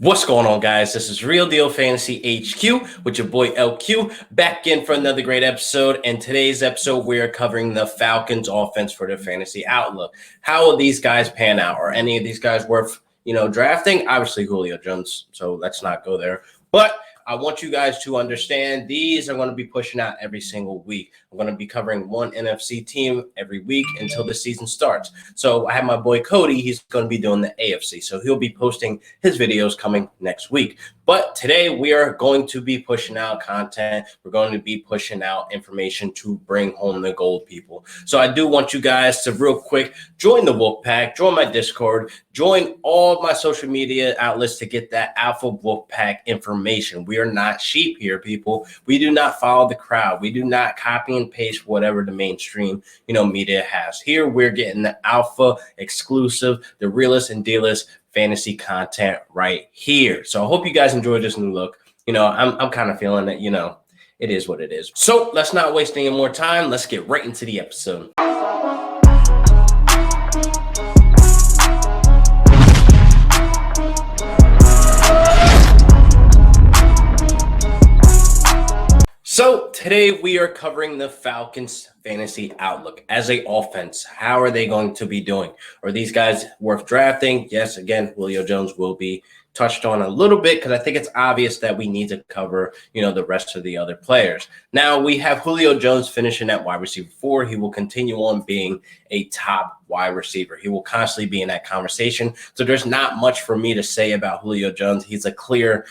What's going on, guys? This is Real Deal Fantasy HQ with your boy LQ back in for another great episode. And today's episode, we are covering the Falcons offense for their fantasy outlook. How will these guys pan out? Are any of these guys worth, drafting? Obviously, Julio Jones. So let's not go there. But I want you guys to understand these are going to be pushing out every single week. I'm going to be covering one NFC team every week until the season starts. So I have my boy Cody. He's going to be doing the AFC. So he'll be posting his videos coming next week. But today we are going to be pushing out content. We're going to be pushing out information to bring home the gold, people. So I do want you guys to real quick join the Wolf Pack, join my Discord, join all my social media outlets to get that Alpha Wolf Pack information. We are not sheep here, people. We do not follow the crowd. We do not copy and paste whatever the mainstream, media has. Here we're getting the alpha exclusive, the realest and dealest fantasy content right here. So I hope you guys enjoyed this new look. I'm kind of feeling that, it is what it is. So let's not waste any more time. Let's get right into the episode. So today we are covering the Falcons fantasy outlook as a offense. How are they going to be doing? Are these guys worth drafting? Yes, again, Julio Jones will be touched on a little bit because I think it's obvious that we need to cover, the rest of the other players. Now we have Julio Jones finishing at wide receiver 4. He will continue on being a top wide receiver. He will constantly be in that conversation. So there's not much for me to say about Julio Jones. He's a clear,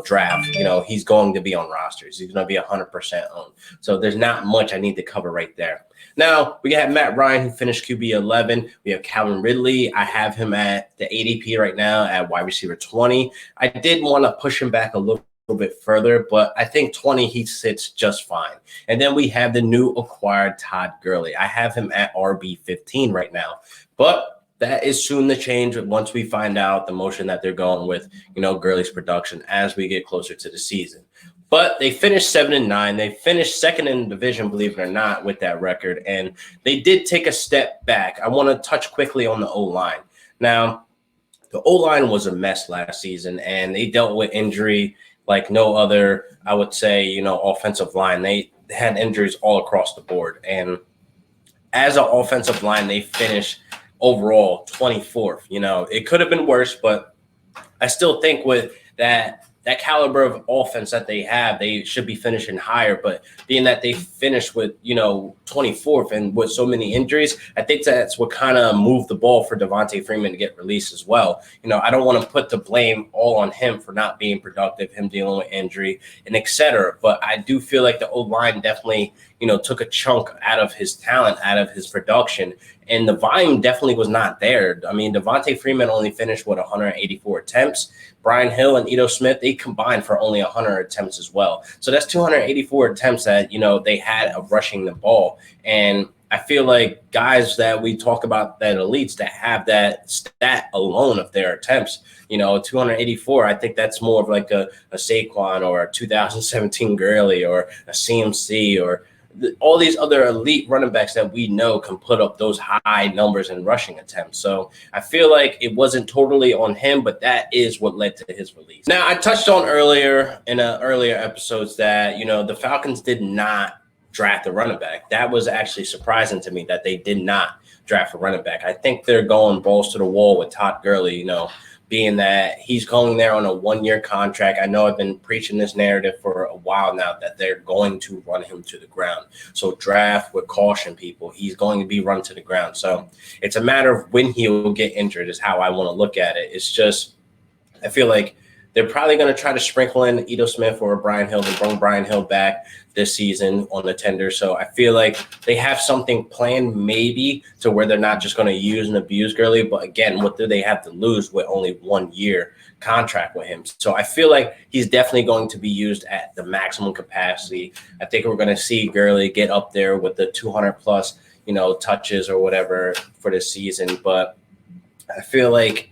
draft. He's going to be on rosters. He's going to be 100% owned. So there's not much I need to cover right there. Now, we have Matt Ryan, who finished QB 11. We have RIdley. I have him at the ADP right now at wide receiver 20. I did want to push him back a little bit further, but I think 20, he sits just fine. And then we have the new acquired Todd Gurley. I have him at RB 15 right now. But that is soon to change once we find out the motion that they're going with, Gurley's production as we get closer to the season. But they finished 7-9. They finished second in the division, believe it or not, with that record. And they did take a step back. I want to touch quickly on the O-line. Now, the O-line was a mess last season, and they dealt with injury like no other, I would say, offensive line. They had injuries all across the board. And as an offensive line, they finished overall 24th. It could have been worse, but I still think with that caliber of offense that they have, they should be finishing higher. But being that they finished with, 24th and with so many injuries, I think that's what kind of moved the ball for Devontae Freeman to get released as well. I don't want to put the blame all on him for not being productive, him dealing with injury and et cetera. But I do feel like the O-line definitely, took a chunk out of his talent, out of his production. And the volume definitely was not there. I mean, Devontae Freeman only finished, 184 attempts. Brian Hill and Ito Smith, they combined for only 100 attempts as well. So that's 284 attempts that, they had of rushing the ball. And I feel like guys that we talk about, that elites that have that stat alone of their attempts, 284, I think that's more of like a Saquon or a 2017 Gurley or a CMC or all these other elite running backs that we know can put up those high numbers in rushing attempts. So I feel like it wasn't totally on him, but that is what led to his release. Now, I touched on earlier in earlier episodes that, the Falcons did not draft a running back. That was actually surprising to me that they did not draft a running back. I think they're going balls to the wall with Todd Gurley, being that he's going there on a 1-year contract. I know I've been preaching this narrative for a while now that they're going to run him to the ground. So draft with caution, people. He's going to be run to the ground. So it's a matter of when he will get injured is how I want to look at it. It's just, I feel like they're probably going to try to sprinkle in Ito Smith or Brian Hill to bring Brian Hill back this season on the tender. So I feel like they have something planned maybe to where they're not just going to use and abuse Gurley. But again, what do they have to lose with only 1 year contract with him? So I feel like he's definitely going to be used at the maximum capacity. I think we're going to see Gurley get up there with the 200 plus, touches or whatever for this season. But I feel like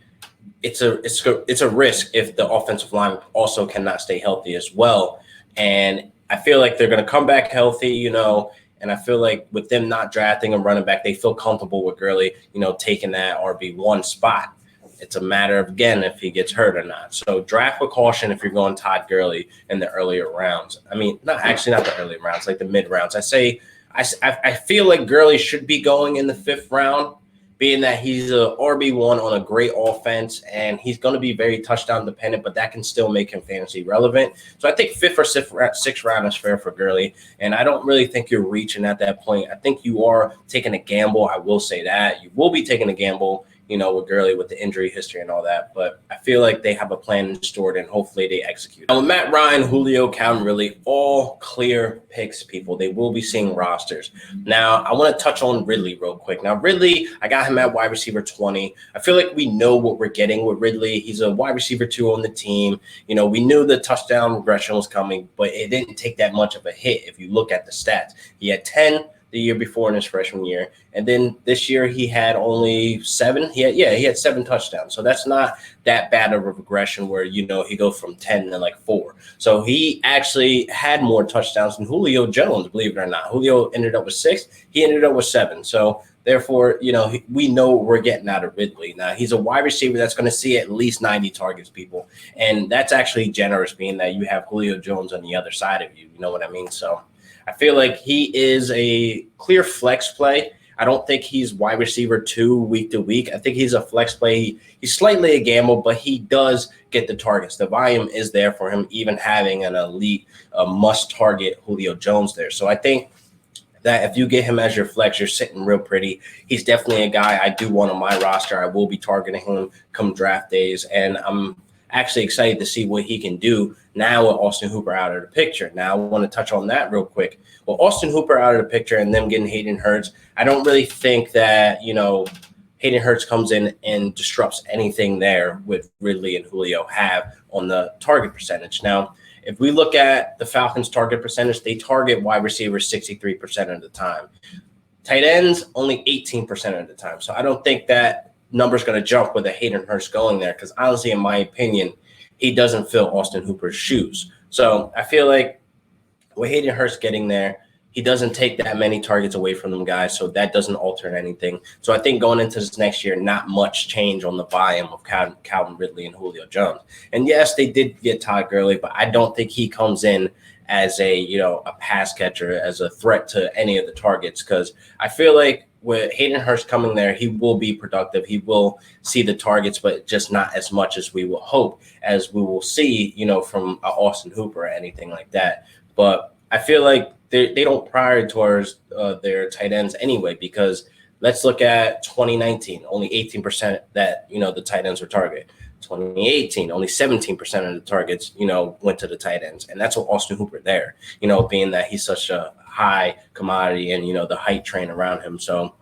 it's a risk if the offensive line also cannot stay healthy as well. And I feel like they're going to come back healthy, and I feel like with them not drafting a running back, they feel comfortable with Gurley, taking that RB1 spot. It's a matter of, again, if he gets hurt or not. So draft with caution if you're going Todd Gurley in the earlier rounds. I mean, not the early rounds, like the mid rounds. I feel like Gurley should be going in the 5th round, being that he's a RB1 on a great offense, and he's going to be very touchdown dependent, but that can still make him fantasy relevant. So I think 5th or 6th round is fair for Gurley, and I don't really think you're reaching at that point. I think you are taking a gamble. I will say that. You will be taking a gamble, with Gurley, with the injury history and all that. But I feel like they have a plan stored, and hopefully they execute. Now, with Matt Ryan, Julio, Calvin Ridley, all clear picks, people. They will be seeing rosters. Now, I want to touch on Ridley real quick. Now, Ridley, I got him at wide receiver 20. I feel like we know what we're getting with Ridley. He's a wide receiver 2 on the team. We knew the touchdown regression was coming, but it didn't take that much of a hit if you look at the stats. He had 10 the year before in his freshman year. And then this year he had only 7. He had 7 touchdowns. So that's not that bad of a regression where, he goes from 10 to 4. So he actually had more touchdowns than Julio Jones, believe it or not. Julio ended up with 6. He ended up with 7. So therefore, we know what we're getting out of Ridley. Now, he's a wide receiver that's going to see at least 90 targets, people. And that's actually generous, being that you have Julio Jones on the other side of you. You know what I mean? So I feel like he is a clear flex play. I don't think he's wide receiver 2 week to week. I think he's a flex play. He's slightly a gamble, but he does get the targets. The volume is there for him, even having an elite must-target Julio Jones there. So I think that if you get him as your flex, you're sitting real pretty. He's definitely a guy I do want on my roster. I will be targeting him come draft days, and I'm actually excited to see what he can do now with Austin Hooper out of the picture. Now, I want to touch on that real quick. Well, Austin Hooper out of the picture and them getting Hayden Hurst, I don't really think that, Hayden Hurst comes in and disrupts anything there with Ridley and Julio have on the target percentage. Now, if we look at the Falcons' target percentage, they target wide receivers 63% of the time. Tight ends, only 18% of the time. So I don't think that number's going to jump with a Hayden Hurst going there, because honestly, in my opinion, he doesn't fill Austin Hooper's shoes. So I feel like with Hayden Hurst getting there, he doesn't take that many targets away from them guys, so that doesn't alter anything. So I think going into this next year, not much change on the volume of Calvin Ridley and Julio Jones. And yes, they did get Todd Gurley, but I don't think he comes in as a pass catcher, as a threat to any of the targets, because I feel like with Hayden Hurst coming there, he will be productive. He will see the targets, but just not as much as we will hope, as we will see, from Austin Hooper or anything like that. But I feel like they don't prioritize their tight ends anyway, because let's look at 2019, only 18% that, the tight ends were targeted. 2018, only 17% of the targets, went to the tight ends. And that's what Austin Hooper there, being that he's such a high commodity and, the height train around him. So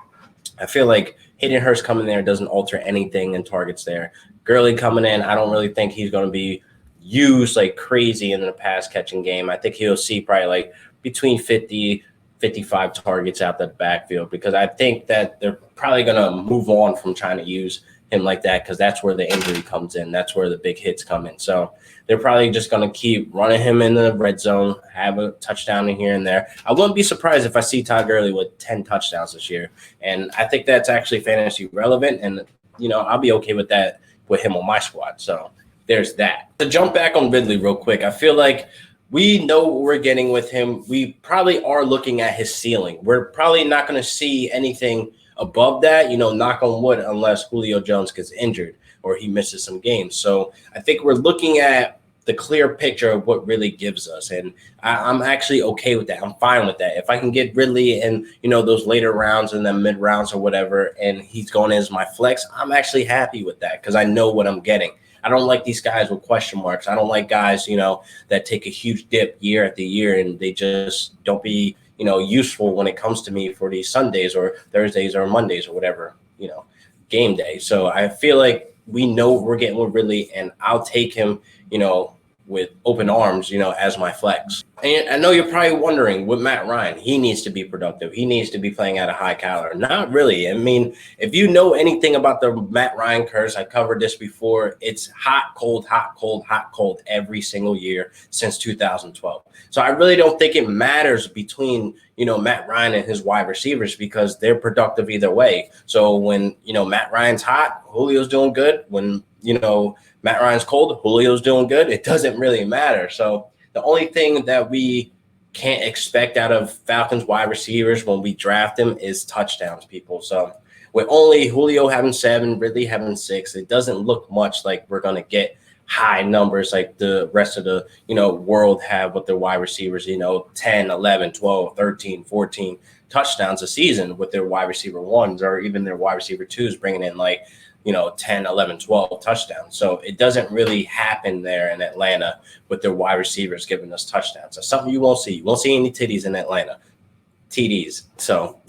I feel like Hayden Hurst coming there doesn't alter anything in targets there. Gurley coming in, I don't really think he's going to be used like crazy in the pass catching game. I think he'll see probably between 50, 55 targets out the backfield, because I think that they're probably going to move on from trying to use him like that, because that's where the injury comes in. That's where the big hits come in. So they're probably just going to keep running him in the red zone, have a touchdown in here and there. I wouldn't be surprised if I see Todd Gurley with 10 touchdowns this year. And I think that's actually fantasy relevant. And, I'll be okay with that with him on my squad. So there's that. To jump back on Ridley real quick, I feel like we know what we're getting with him. We probably are looking at his ceiling. We're probably not going to see anything above that, knock on wood, unless Julio Jones gets injured or he misses some games. So I think we're looking at the clear picture of what Ridley gives us. And I'm actually okay with that. I'm fine with that. If I can get Ridley in, those later rounds and then mid rounds or whatever, and he's going as my flex, I'm actually happy with that, because I know what I'm getting. I don't like these guys with question marks. I don't like guys, that take a huge dip year after year and they just don't be, useful when it comes to me for these Sundays or Thursdays or Mondays or whatever, game day. So I feel like we know what we're getting with Ridley, and I'll take him, with open arms, as my flex. And I know you're probably wondering with Matt Ryan, he needs to be productive. He needs to be playing at a high caliber. Not really. I mean, if you know anything about the Matt Ryan curse, I covered this before. It's hot, cold, hot, cold, hot, cold every single year since 2012. So I really don't think it matters between, Matt Ryan and his wide receivers because they're productive either way. So when, Matt Ryan's hot, Julio's doing good. When, Matt Ryan's cold, Julio's doing good. It doesn't really matter. So the only thing that we can't expect out of Falcons wide receivers when we draft them is touchdowns, people. So with only Julio having 7, Ridley having 6, it doesn't look much like we're going to get high numbers like the rest of the, world have with their wide receivers, 10, 11, 12, 13, 14 touchdowns a season with their wide receiver 1s or even their wide receiver 2s bringing in 10, 11, 12 touchdowns. So it doesn't really happen there in Atlanta with their wide receivers giving us touchdowns. That's something you won't see. You won't see any titties in Atlanta. TDs. So,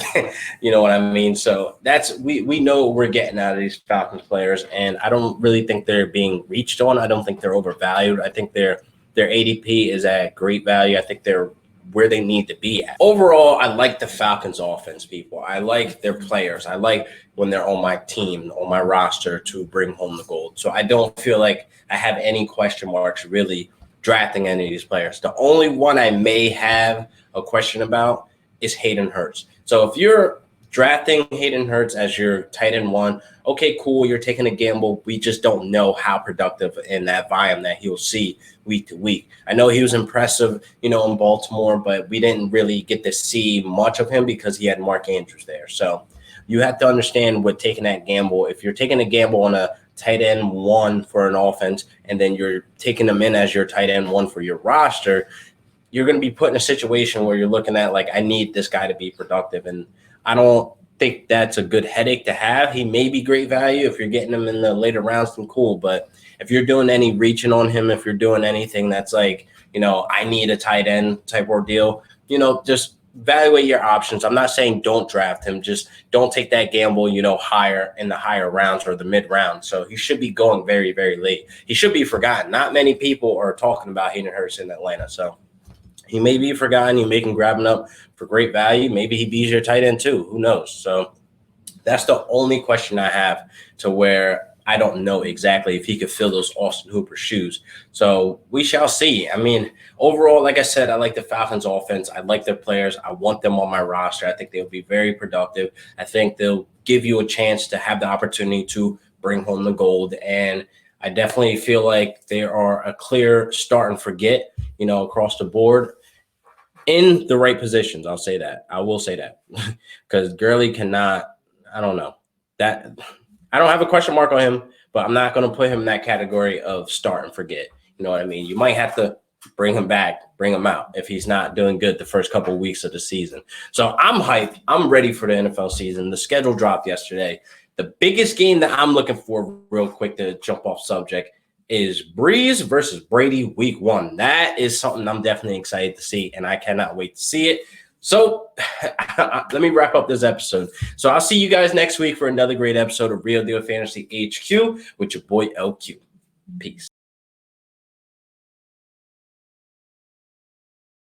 you know what I mean? So we know what we're getting out of these Falcons players, and I don't really think they're being reached on. I don't think they're overvalued. I think their ADP is at great value. I think they're where they need to be at. Overall, I like the Falcons offense, people. I like their players. I like when they're on my team, on my roster to bring home the gold. So I don't feel like I have any question marks really drafting any of these players. The only one I may have a question about is Hayden Hurst. So if you're drafting Hayden Hurst as your tight end 1, okay, cool, you're taking a gamble. We just don't know how productive in that volume that he'll see week to week. I know he was impressive, in Baltimore, but we didn't really get to see much of him because he had Mark Andrews there. So you have to understand with taking that gamble. If you're taking a gamble on a tight end 1 for an offense, and then you're taking them in as your tight end 1 for your roster, you're going to be put in a situation where you're looking at I need this guy to be productive. And I don't think that's a good headache to have. He may be great value if you're getting him in the later rounds, then cool. But if you're doing any reaching on him, if you're doing anything that's I need a tight end type ordeal, just evaluate your options. I'm not saying don't draft him. Just don't take that gamble, higher in the higher rounds or the mid round. So he should be going very, very late. He should be forgotten. Not many people are talking about Hayden Hurst in Atlanta. So he may be forgotten. You may can grab him up for great value. Maybe he beats your tight end too. Who knows? So that's the only question I have to where I don't know exactly if he could fill those Austin Hooper shoes. So we shall see. I mean, overall, like I said, I like the Falcons offense. I like their players. I want them on my roster. I think they'll be very productive. I think they'll give you a chance to have the opportunity to bring home the gold. And I definitely feel like they are a clear start and forget, across the board in the right positions. I'll say that. I will say that because Gurley cannot, I don't know that. I don't have a question mark on him, but I'm not going to put him in that category of start and forget. You know what I mean? You might have to bring him back, bring him out if he's not doing good the first couple of weeks of the season. So I'm hyped. I'm ready for the NFL season. The schedule dropped yesterday. The biggest game that I'm looking for, real quick to jump off subject, is Breeze versus Brady week 1. That is something I'm definitely excited to see, and I cannot wait to see it. So let me wrap up this episode. So I'll see you guys next week for another great episode of Real Deal Fantasy HQ with your boy LQ. Peace.